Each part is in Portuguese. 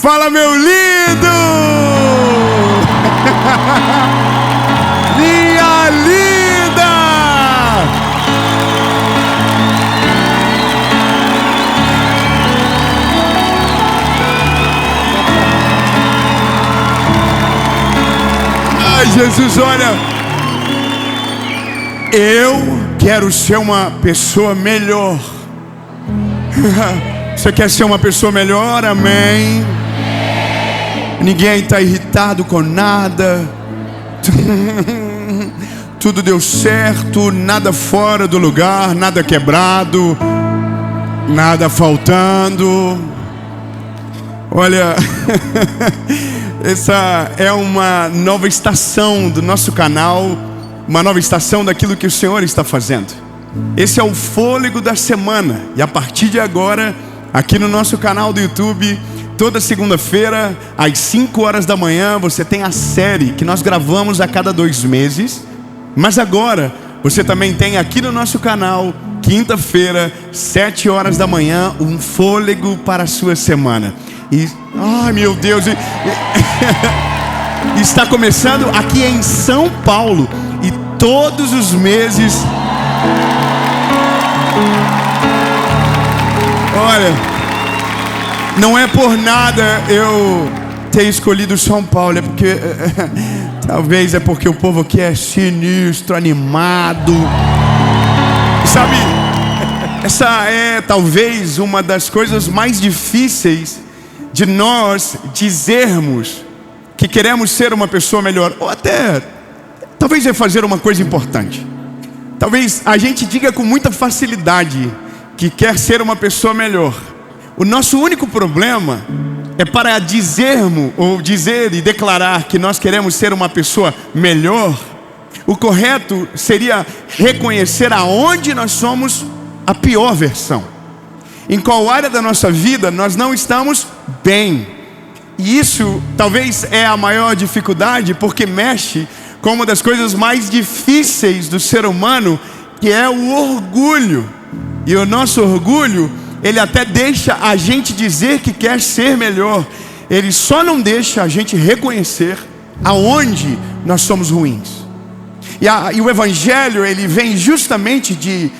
Fala, meu lindo! Minha linda! Ai, Jesus, olha, eu quero ser uma pessoa melhor. Você quer ser uma pessoa melhor? Amém. Ninguém está irritado com nada. Tudo deu certo, nada fora do lugar, nada quebrado, nada faltando. Olha, essa é uma nova estação do nosso canal, uma nova estação daquilo que o Senhor está fazendo. Esse é o fôlego da semana. E a partir de agora, aqui no nosso canal do YouTube, toda segunda-feira, às 5 horas da manhã, você tem a série que nós gravamos a cada 2 meses. Mas agora, você também tem aqui no nosso canal, quinta-feira, 7 horas da manhã, um fôlego para a sua semana. E, ai meu Deus, está começando aqui em São Paulo. E todos os meses... Olha... Não é por nada eu ter escolhido São Paulo, é porque talvez é porque o povo aqui é sinistro, animado. Sabe, essa é talvez uma das coisas mais difíceis de nós dizermos que queremos ser uma pessoa melhor, ou até talvez é fazer uma coisa importante. Talvez a gente diga com muita facilidade que quer ser uma pessoa melhor. O nosso único problema é para dizermos, ou dizer e declarar que nós queremos ser uma pessoa melhor. O correto seria reconhecer aonde nós somos a pior versão. Em qual área da nossa vida nós não estamos bem. E isso talvez é a maior dificuldade, porque mexe com uma das coisas mais difíceis do ser humano, que é o orgulho. E o nosso orgulho, ele até deixa a gente dizer que quer ser melhor. Ele só não deixa a gente reconhecer aonde nós somos ruins. E o Evangelho, ele vem justamente de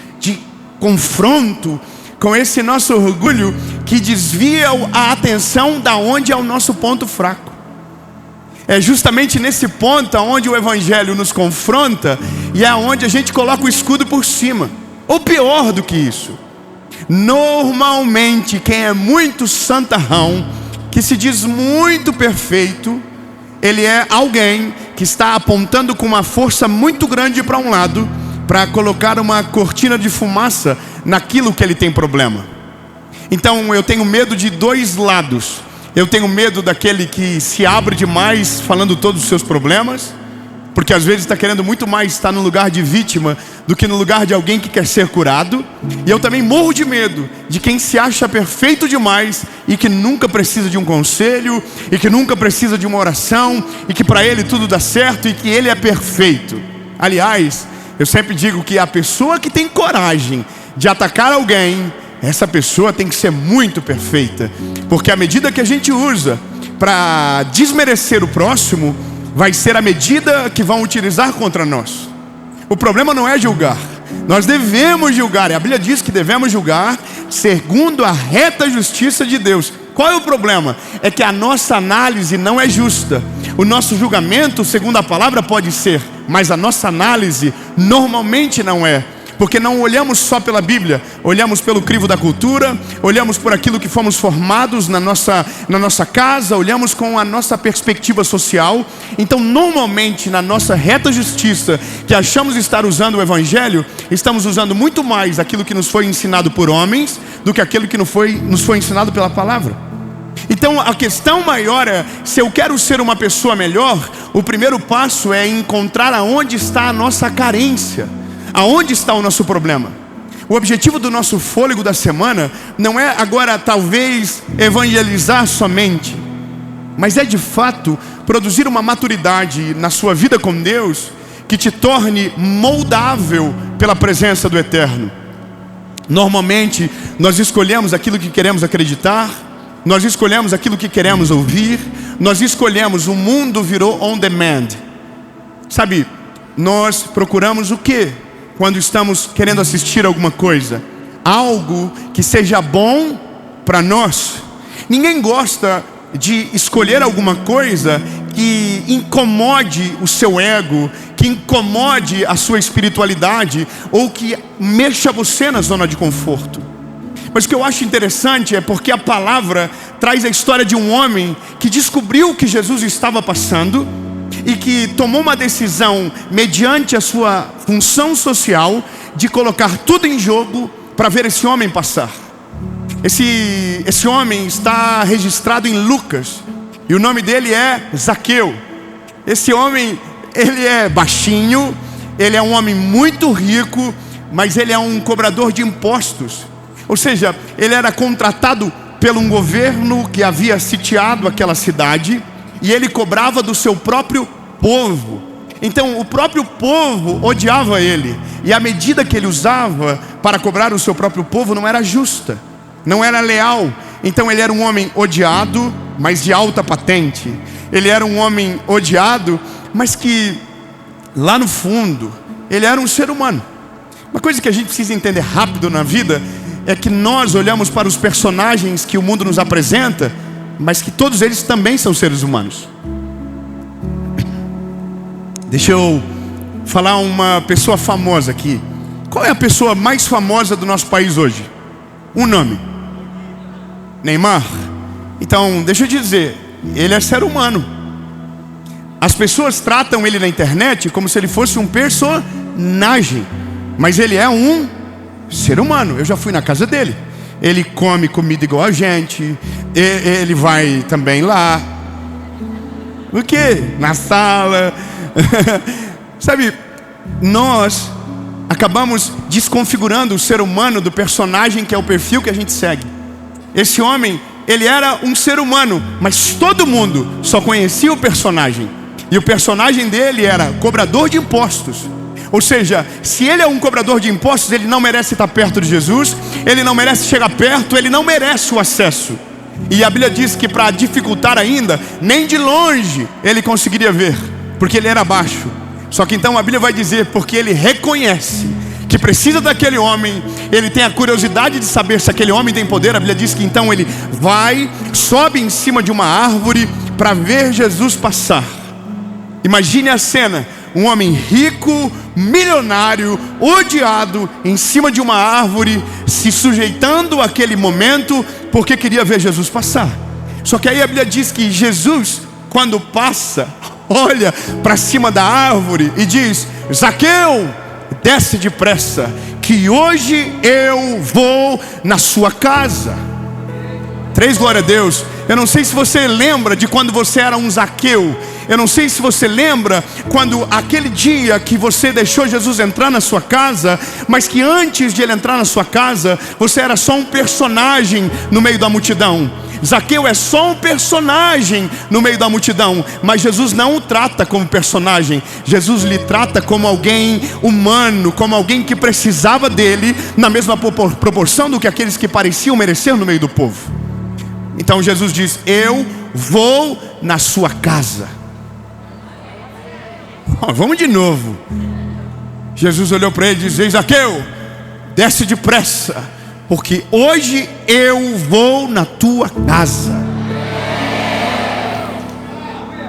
confronto com esse nosso orgulho, que desvia a atenção da onde é o nosso ponto fraco. É justamente nesse ponto onde o Evangelho nos confronta, e é onde a gente coloca o escudo por cima. Ou pior do que isso, normalmente quem é muito santarrão, que se diz muito perfeito, ele é alguém que está apontando com uma força muito grande para um lado, para colocar uma cortina de fumaça naquilo que ele tem problema. Então eu tenho medo de 2 lados. Eu tenho medo daquele que se abre demais falando todos os seus problemas, porque às vezes está querendo muito mais estar no lugar de vítima do que no lugar de alguém que quer ser curado. E eu também morro de medo de quem se acha perfeito demais e que nunca precisa de um conselho, e que nunca precisa de uma oração, e que para ele tudo dá certo e que ele é perfeito. Aliás, eu sempre digo que a pessoa que tem coragem de atacar alguém, essa pessoa tem que ser muito perfeita, porque a medida que a gente usa para desmerecer o próximo vai ser a medida que vão utilizar contra nós. O problema não é julgar. Nós devemos julgar, e a Bíblia diz que devemos julgar segundo a reta justiça de Deus. Qual é o problema? É que a nossa análise não é justa. O nosso julgamento, segundo a palavra, pode ser, mas a nossa análise normalmente não é. Porque não olhamos só pela Bíblia, olhamos pelo crivo da cultura, olhamos por aquilo que fomos formados na nossa casa, olhamos com a nossa perspectiva social. Então normalmente na nossa reta justiça, que achamos estar usando o Evangelho, estamos usando muito mais aquilo que nos foi ensinado por homens, do que aquilo que nos foi ensinado pela palavra. Então a questão maior é, se eu quero ser uma pessoa melhor, o primeiro passo é encontrar aonde está a nossa carência. Aonde está o nosso problema? O objetivo do nosso fôlego da semana não é agora talvez evangelizar somente, mas é de fato produzir uma maturidade na sua vida com Deus que te torne moldável pela presença do Eterno. Normalmente nós escolhemos aquilo que queremos acreditar, nós escolhemos aquilo que queremos ouvir, nós escolhemos, o mundo virou on demand. Sabe, nós procuramos o quê? Quando estamos querendo assistir alguma coisa, algo que seja bom para nós. Ninguém gosta de escolher alguma coisa que incomode o seu ego, que incomode a sua espiritualidade, ou que mexa você na zona de conforto. Mas o que eu acho interessante é porque a palavra traz a história de um homem que descobriu o que Jesus estava passando e que tomou uma decisão, mediante a sua função social, de colocar tudo em jogo para ver esse homem passar. Esse homem está registrado em Lucas, e o nome dele é Zaqueu. Esse homem, ele é baixinho, ele é um homem muito rico, mas ele é um cobrador de impostos. Ou seja, ele era contratado pelo um governo que havia sitiado aquela cidade, e ele cobrava do seu próprio povo. Então o próprio povo odiava ele, e a medida que ele usava para cobrar o seu próprio povo não era justa, não era leal. Então ele era um homem odiado, mas de alta patente. Ele era um homem odiado, mas que lá no fundo ele era um ser humano. Uma coisa que a gente precisa entender rápido na vida é que nós olhamos para os personagens que o mundo nos apresenta, mas que todos eles também são seres humanos. Deixa eu falar uma pessoa famosa aqui. Qual é a pessoa mais famosa do nosso país hoje? Um nome: Neymar. Então, deixa eu te dizer, ele é ser humano. As pessoas tratam ele na internet como se ele fosse um personagem, mas ele é um ser humano. Eu já fui na casa dele. Ele come comida igual a gente. Ele vai também lá. O quê? Na sala. Sabe, nós acabamos desconfigurando o ser humano do personagem que é o perfil que a gente segue. Esse homem, ele era um ser humano, mas todo mundo só conhecia o personagem. E o personagem dele era cobrador de impostos. Ou seja, se ele é um cobrador de impostos, ele não merece estar perto de Jesus, ele não merece chegar perto, ele não merece o acesso. E a Bíblia diz que para dificultar ainda, nem de longe ele conseguiria ver, porque ele era baixo. Só que então a Bíblia vai dizer, porque ele reconhece que precisa daquele homem, ele tem a curiosidade de saber se aquele homem tem poder. A Bíblia diz que então ele vai, sobe em cima de uma árvore para ver Jesus passar. Imagine a cena: um homem rico, milionário, odiado, em cima de uma árvore, se sujeitando àquele momento, porque queria ver Jesus passar. Só que aí a Bíblia diz que Jesus, quando passa, olha para cima da árvore e diz: Zaqueu, desce depressa, que hoje eu vou na sua casa. Três glória a Deus. Eu não sei se você lembra de quando você era um Zaqueu. Eu não sei se você lembra quando aquele dia que você deixou Jesus entrar na sua casa, mas que antes de ele entrar na sua casa, você era só um personagem no meio da multidão. Zaqueu é só um personagem no meio da multidão, mas Jesus não o trata como personagem. Jesus lhe trata como alguém humano, como alguém que precisava dele, na mesma proporção do que aqueles que pareciam merecer no meio do povo. Então Jesus diz: eu vou na sua casa. Vamos de novo. Jesus olhou para ele e disse: Zaqueu, desce depressa, porque hoje eu vou na tua casa.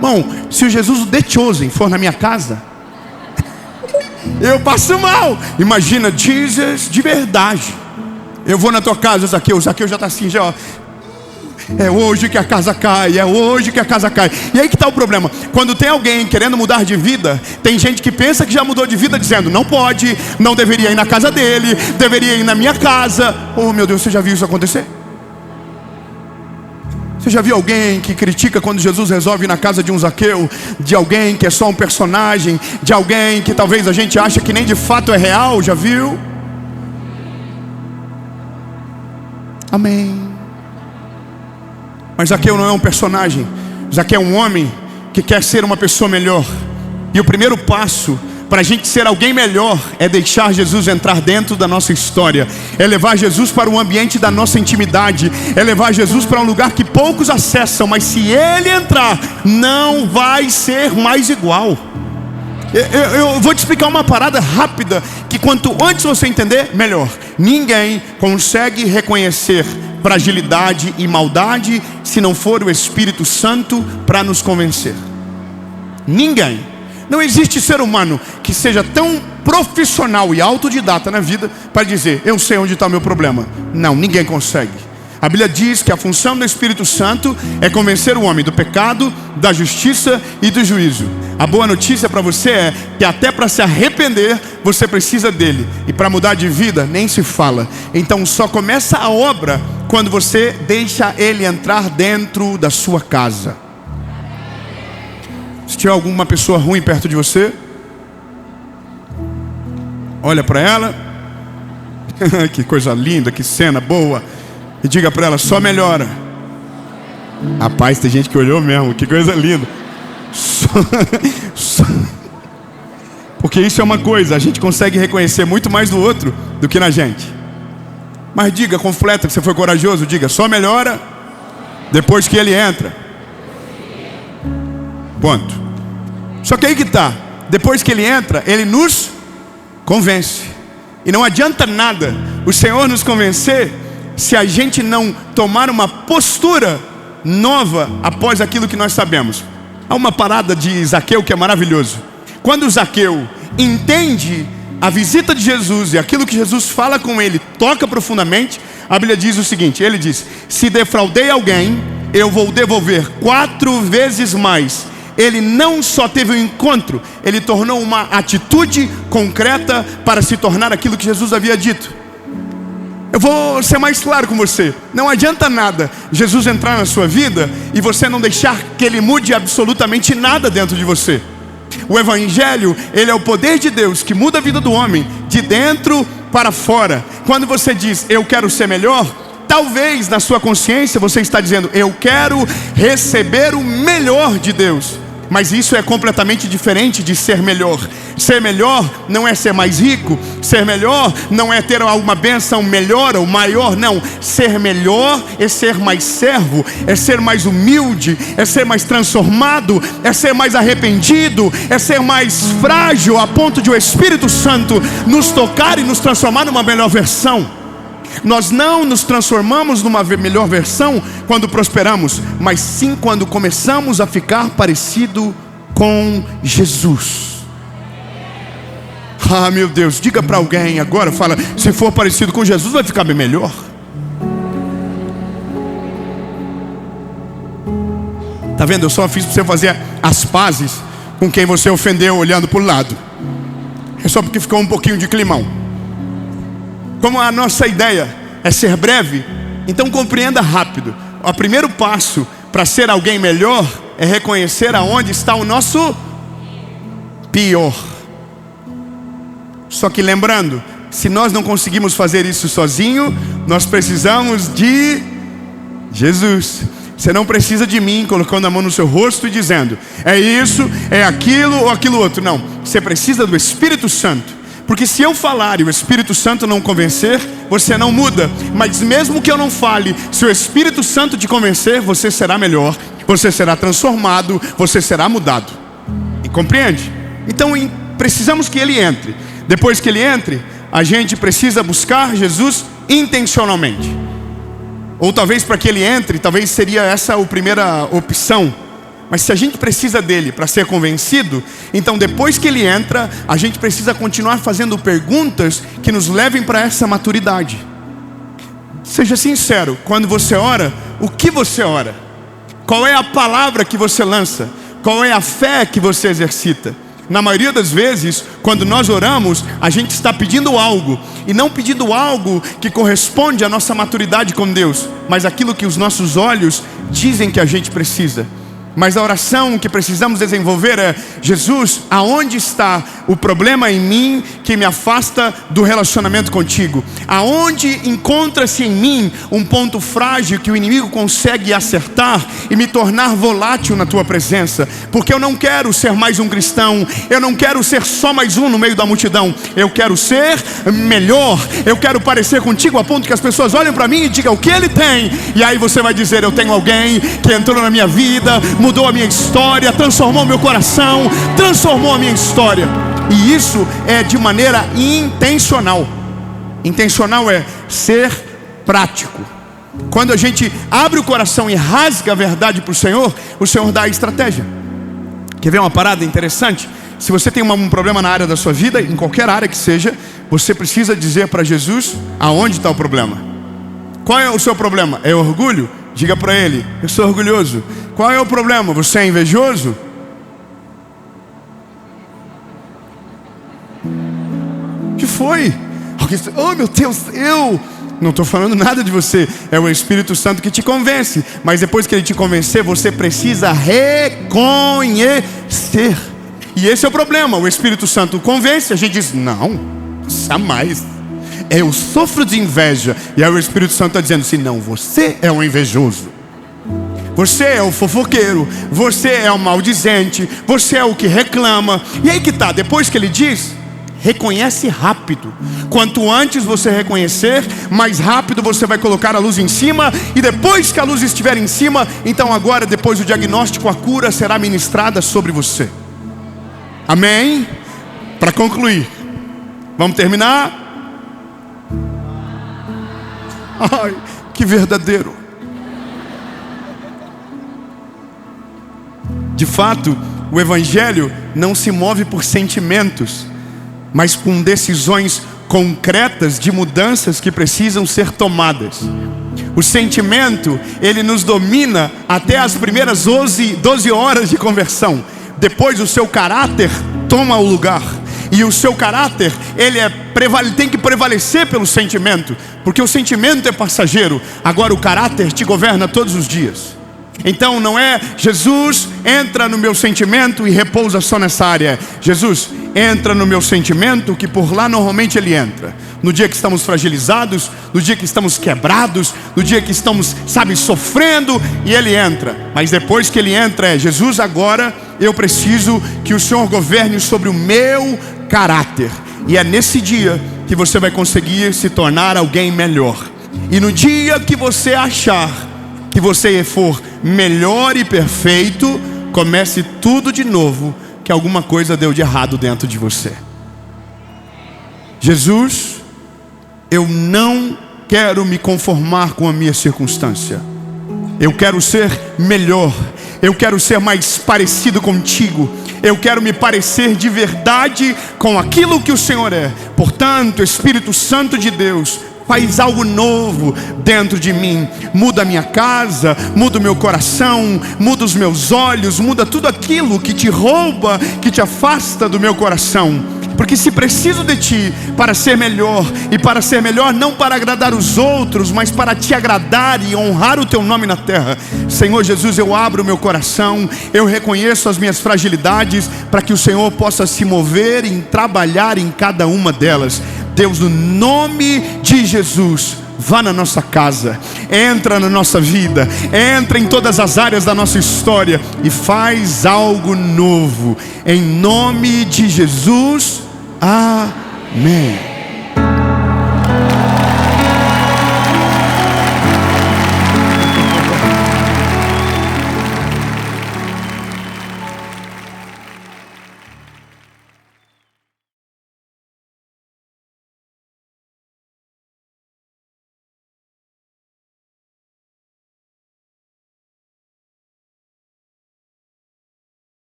Bom, se o Jesus The Chosen for na minha casa, eu passo mal. Imagina Jesus de verdade. Eu vou na tua casa, Zaqueu. O Zaqueu já está assim, já, ó. É hoje que a casa cai, é hoje que a casa cai. E aí que está o problema: quando tem alguém querendo mudar de vida, tem gente que pensa que já mudou de vida, dizendo: não pode, não deveria ir na casa dele, deveria ir na minha casa. Oh meu Deus, você já viu isso acontecer? Você já viu alguém que critica quando Jesus resolve ir na casa de um Zaqueu? De alguém que é só um personagem, de alguém que talvez a gente acha que nem de fato é real? Já viu? Amém. Mas Zaqueu não é um personagem. Zaqueu é um homem que quer ser uma pessoa melhor. E o primeiro passo para a gente ser alguém melhor, é deixar Jesus entrar dentro da nossa história, é levar Jesus para um ambiente da nossa intimidade, é levar Jesus para um lugar que poucos acessam, mas se Ele entrar, não vai ser mais igual. Eu vou te explicar uma parada rápida, que quanto antes você entender, melhor. Ninguém consegue reconhecer fragilidade e maldade se não for o Espírito Santo para nos convencer. Ninguém. Não existe ser humano que seja tão profissional e autodidata na vida para dizer, eu sei onde está o meu problema. Não, ninguém consegue. A Bíblia diz que a função do Espírito Santo é convencer o homem do pecado, da justiça e do juízo. A boa notícia para você é que até para se arrepender, você precisa dele. E para mudar de vida, nem se fala. Então só começa a obra quando você deixa ele entrar dentro da sua casa. Se tiver alguma pessoa ruim perto de você, olha para ela. Que coisa linda, que cena boa. E diga para ela, só melhora. Rapaz, tem gente que olhou mesmo, que coisa linda. Porque isso é uma coisa, a gente consegue reconhecer muito mais do outro do que na gente. Mas diga, completa que você foi corajoso, diga, só melhora depois que ele entra. Ponto. Só que aí que tá, depois que ele entra, ele nos convence. E não adianta nada o Senhor nos convencer se a gente não tomar uma postura nova após aquilo que nós sabemos. Há uma parada de Zaqueu que é maravilhoso. Quando Zaqueu entende a visita de Jesus e aquilo que Jesus fala com ele toca profundamente, a Bíblia diz o seguinte, ele diz, se defraudei alguém, eu vou devolver 4 vezes mais. Ele não só teve um encontro, ele tornou uma atitude concreta para se tornar aquilo que Jesus havia dito. Eu vou ser mais claro com você. Não adianta nada Jesus entrar na sua vida e você não deixar que ele mude absolutamente nada dentro de você. O Evangelho, ele é o poder de Deus que muda a vida do homem de dentro para fora. Quando você diz, eu quero ser melhor, talvez na sua consciência você está dizendo, eu quero receber o melhor de Deus. Mas isso é completamente diferente de ser melhor. Ser melhor não é ser mais rico. Ser melhor não é ter alguma bênção melhor ou maior. Não, ser melhor é ser mais servo, é ser mais humilde, é ser mais transformado, é ser mais arrependido, é ser mais frágil a ponto de o Espírito Santo nos tocar e nos transformar numa melhor versão. Nós não nos transformamos numa melhor versão quando prosperamos, mas sim quando começamos a ficar parecido com Jesus. Ah, meu Deus, diga para alguém agora, fala, se for parecido com Jesus vai ficar bem melhor. Tá vendo? Eu só fiz para você fazer as pazes com quem você ofendeu olhando para o lado. É só porque ficou um pouquinho de climão. Como a nossa ideia é ser breve, então compreenda rápido. O primeiro passo para ser alguém melhor é reconhecer aonde está o nosso pior. Só que lembrando, se nós não conseguimos fazer isso sozinho, nós precisamos de Jesus. Você não precisa de mim colocando a mão no seu rosto e dizendo, é isso, é aquilo ou aquilo outro. Não, você precisa do Espírito Santo. Porque se eu falar e o Espírito Santo não convencer, você não muda. Mas mesmo que eu não fale, se o Espírito Santo te convencer, você será melhor, você será transformado, você será mudado. E compreende? Então precisamos que ele entre. Depois que ele entre, a gente precisa buscar Jesus intencionalmente. Ou talvez para que ele entre, talvez seria essa a primeira opção. Mas se a gente precisa dele para ser convencido, então depois que ele entra, a gente precisa continuar fazendo perguntas que nos levem para essa maturidade. Seja sincero, quando você ora, o que você ora? Qual é a palavra que você lança? Qual é a fé que você exercita? Na maioria das vezes, quando nós oramos, a gente está pedindo algo, e não pedindo algo que corresponde à nossa maturidade com Deus, mas aquilo que os nossos olhos dizem que a gente precisa. Mas a oração que precisamos desenvolver é: Jesus, aonde está o problema em mim que me afasta do relacionamento contigo? Aonde encontra-se em mim um ponto frágil que o inimigo consegue acertar e me tornar volátil na tua presença? Porque eu não quero ser mais um cristão, eu não quero ser só mais um no meio da multidão, eu quero ser melhor, eu quero parecer contigo a ponto que as pessoas olhem para mim e digam: o que ele tem? E aí você vai dizer: eu tenho alguém que entrou na minha vida, mudou a minha história, transformou meu coração, transformou a minha história. E isso é de maneira intencional. Intencional é ser prático. Quando a gente abre o coração e rasga a verdade para o Senhor dá a estratégia. Quer ver uma parada interessante? Se você tem um problema na área da sua vida, em qualquer área que seja, você precisa dizer para Jesus aonde está o problema. Qual é o seu problema? É orgulho? Diga para ele: eu sou orgulhoso. Qual é o problema? Você é invejoso? O que foi? Oh meu Deus, eu não estou falando nada de você. É o Espírito Santo que te convence. Mas depois que ele te convencer, você precisa reconhecer. E esse é o problema. O Espírito Santo convence, a gente diz: não, jamais. Eu sofro de inveja. E aí o Espírito Santo está dizendo assim: não, você é um invejoso, você é o fofoqueiro, você é o maldizente, você é o que reclama. E aí que tá, depois que ele diz, reconhece rápido. Quanto antes você reconhecer, mais rápido você vai colocar a luz em cima. E depois que a luz estiver em cima, então agora, depois do diagnóstico, a cura será ministrada sobre você. Amém? Para concluir, vamos terminar? Ai, que verdadeiro. De fato, o Evangelho não se move por sentimentos, mas com decisões concretas de mudanças que precisam ser tomadas. O sentimento, ele nos domina até as primeiras 12 horas de conversão. Depois o seu caráter toma o lugar. E o seu caráter, ele tem que prevalecer pelo sentimento, porque o sentimento é passageiro. Agora o caráter te governa todos os dias. Então não é Jesus entra no meu sentimento e repousa só nessa área. Jesus entra no meu sentimento, que por lá normalmente ele entra. No dia que estamos fragilizados, no dia que estamos quebrados, no dia que estamos, sofrendo, e ele entra. Mas depois que ele entra Jesus, agora eu preciso que o Senhor governe sobre o meu caráter. E é nesse dia que você vai conseguir se tornar alguém melhor. E no dia que você achar que você for melhor e perfeito, comece tudo de novo, que alguma coisa deu de errado dentro de você. Jesus, eu não quero me conformar com a minha circunstância. Eu quero ser melhor. Eu quero ser mais parecido contigo. Eu quero me parecer de verdade com aquilo que o Senhor é. Portanto, Espírito Santo de Deus, faz algo novo dentro de mim. Muda a minha casa, muda o meu coração, muda os meus olhos, muda tudo aquilo que te rouba, que te afasta do meu coração. Porque se preciso de ti para ser melhor, e para ser melhor não para agradar os outros, mas para te agradar e honrar o teu nome na terra. Senhor Jesus, eu abro o meu coração, eu reconheço as minhas fragilidades, para que o Senhor possa se mover e trabalhar em cada uma delas. Deus, no nome de Jesus, vá na nossa casa, entra na nossa vida, entra em todas as áreas da nossa história e faz algo novo. Em nome de Jesus, amém.